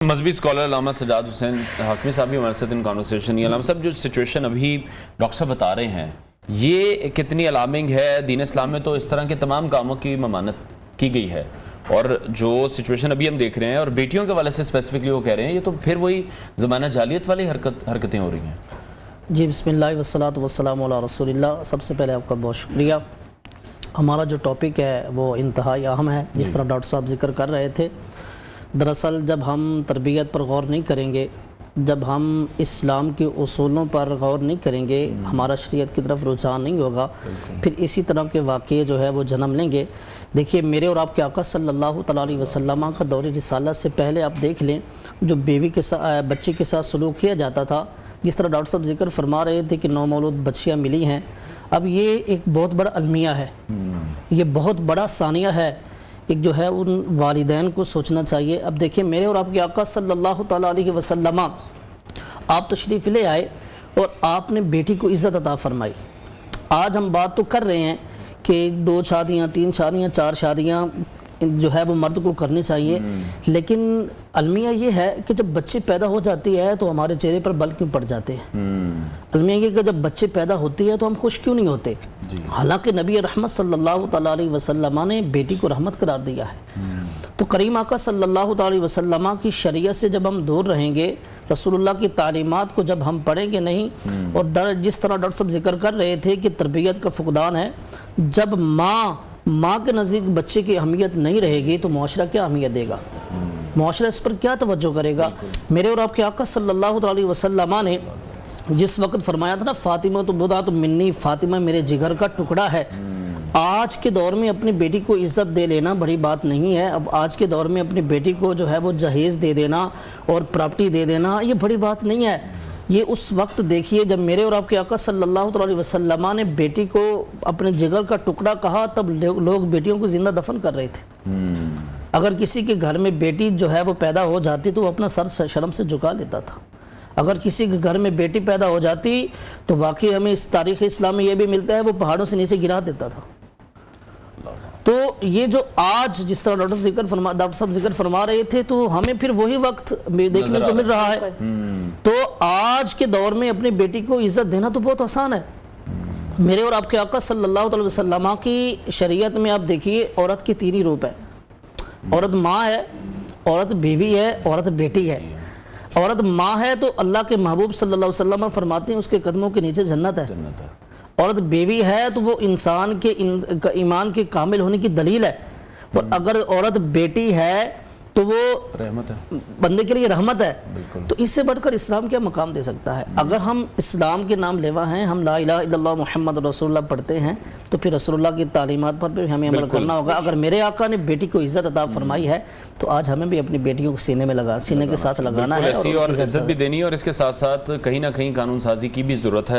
مذہبی اسکالر علامہ سجاد حسین حاکمی صاحب بھی ہمارے ساتھ ان کانورسیشن. علامہ صاحب جو سچویشن ابھی ڈاکٹر صاحب بتا رہے ہیں یہ کتنی الارمنگ ہے؟ دین اسلام میں تو اس طرح کے تمام کاموں کی ممانعت کی گئی ہے، اور جو سچویشن ابھی ہم دیکھ رہے ہیں اور بیٹیوں کے والے سے اسپیسیفکلی وہ کہہ رہے ہیں، یہ تو پھر وہی زمانہ جاہلیت والی حرکتیں ہو رہی ہیں. جی بسم اللہ والصلاۃ والسلام علی رسول اللہ. سب سے پہلے آپ کا بہت شکریہ. ہمارا جو ٹاپک ہے وہ انتہائی اہم ہے، جس طرح ڈاکٹر صاحب ذکر کر رہے تھے. دراصل جب ہم تربیت پر غور نہیں کریں گے، جب ہم اسلام کے اصولوں پر غور نہیں کریں گے، ہمارا شریعت کی طرف رجحان نہیں ہوگا، پھر اسی طرح کے واقعے جو ہے وہ جنم لیں گے. دیکھیے میرے اور آپ کے آقا صلی اللہ تعالیٰ علیہ وسلم کا دور رسالت سے پہلے آپ دیکھ لیں جو بیوی کے ساتھ بچے کے ساتھ سلوک کیا جاتا تھا، جس طرح ڈاکٹر صاحب ذکر فرما رہے تھے کہ نومولود بچیاں ملی ہیں. اب یہ ایک بہت بڑا المیہ ہے، یہ بہت بڑا ثانیہ ہے، ایک جو ہے ان والدین کو سوچنا چاہیے. اب دیکھیں میرے اور آپ کے آقا صلی اللہ تعالیٰ علیہ وسلم آپ تشریف لے آئے اور آپ نے بیٹی کو عزت عطا فرمائی. آج ہم بات تو کر رہے ہیں کہ 2 شادیاں 3 شادیاں 4 شادیاں جو ہے وہ مرد کو کرنی چاہیے، لیکن المیہ یہ ہے کہ جب بچے پیدا ہو جاتی ہے تو ہمارے چہرے پر بل کیوں پڑ جاتے ہیں؟ المیہ یہ کہ جب بچے پیدا ہوتی ہے تو ہم خوش کیوں نہیں ہوتے؟ حالانکہ نبی رحمت صلی اللہ تعالیٰ علیہ وسلم نے بیٹی کو رحمت قرار دیا ہے. تو کریم آقا صلی اللہ تعالیٰ علیہ وسلم کی شریعت سے جب ہم دور رہیں گے، رسول اللہ کی تعلیمات کو جب ہم پڑھیں گے نہیں، اور جس طرح ڈاکٹر صاحب ذکر کر رہے تھے کہ تربیت کا فقدان ہے، جب ماں کے نزدیک بچے کی اہمیت نہیں رہے گی تو معاشرہ کیا اہمیت دے گا؟ معاشرہ اس پر کیا توجہ کرے گا؟ میرے اور آپ کے آقا صلی اللہ علیہ وسلم نے جس وقت فرمایا تھا نا فاطمہ تو بضعۃ منی، فاطمہ میرے جگر کا ٹکڑا ہے. آج کے دور میں اپنی بیٹی کو عزت دے لینا بڑی بات نہیں ہے. اب آج کے دور میں اپنی بیٹی کو جو ہے وہ جہیز دے دینا اور پراپرٹی دے دینا یہ بڑی بات نہیں ہے. یہ اس وقت دیکھیے جب میرے اور آپ کے آقا صلی اللہ علیہ وسلم نے بیٹی کو اپنے جگر کا ٹکڑا کہا، تب لوگ بیٹیوں کو زندہ دفن کر رہے تھے. اگر کسی کے گھر میں بیٹی جو ہے وہ پیدا ہو جاتی تو وہ اپنا سر شرم سے جھکا لیتا تھا. اگر کسی کے گھر میں بیٹی پیدا ہو جاتی تو واقعی ہمیں اس تاریخ اسلام میں یہ بھی ملتا ہے وہ پہاڑوں سے نیچے گرا دیتا تھا. تو یہ جو آج جس طرح ڈاکٹر صاحب ذکر فرما رہے تھے تو ہمیں پھر وہی وقت دیکھنے کو مل رہا ہے. تو آج کے دور میں اپنی بیٹی کو عزت دینا تو بہت آسان ہے. میرے اور آپ کے آقا صلی اللہ علیہ وسلم کی شریعت میں آپ دیکھیے عورت کی 3 ہی روپ ہے. عورت ماں ہے، عورت بیوی ہے، عورت بیٹی ہے. عورت ماں ہے تو اللہ کے محبوب صلی اللہ علیہ وسلم فرماتے ہیں اس کے قدموں کے نیچے جنت ہے. عورت بیوی ہے تو وہ انسان کے ایمان کے کامل ہونے کی دلیل ہے. اور اگر عورت بیٹی ہے تو وہ رحمت ہے، بندے کے لیے رحمت ہے. تو اس سے بڑھ کر اسلام کیا مقام دے سکتا ہے؟ اگر ہم اسلام کے نام لیوا ہیں، ہم لا الہ الا اللہ محمد رسول اللہ پڑھتے ہیں، تو پھر رسول اللہ کی تعلیمات پر بھی ہمیں عمل کرنا ہوگا. اگر میرے آقا نے بیٹی کو عزت عطا فرمائی ہے تو آج ہمیں بھی اپنی بیٹیوں کو سینے کے ساتھ لگانا ہے اور عزت بھی دینی ہے، اور اس کے ساتھ ساتھ کہیں نہ کہیں قانون سازی کی بھی ضرورت ہے.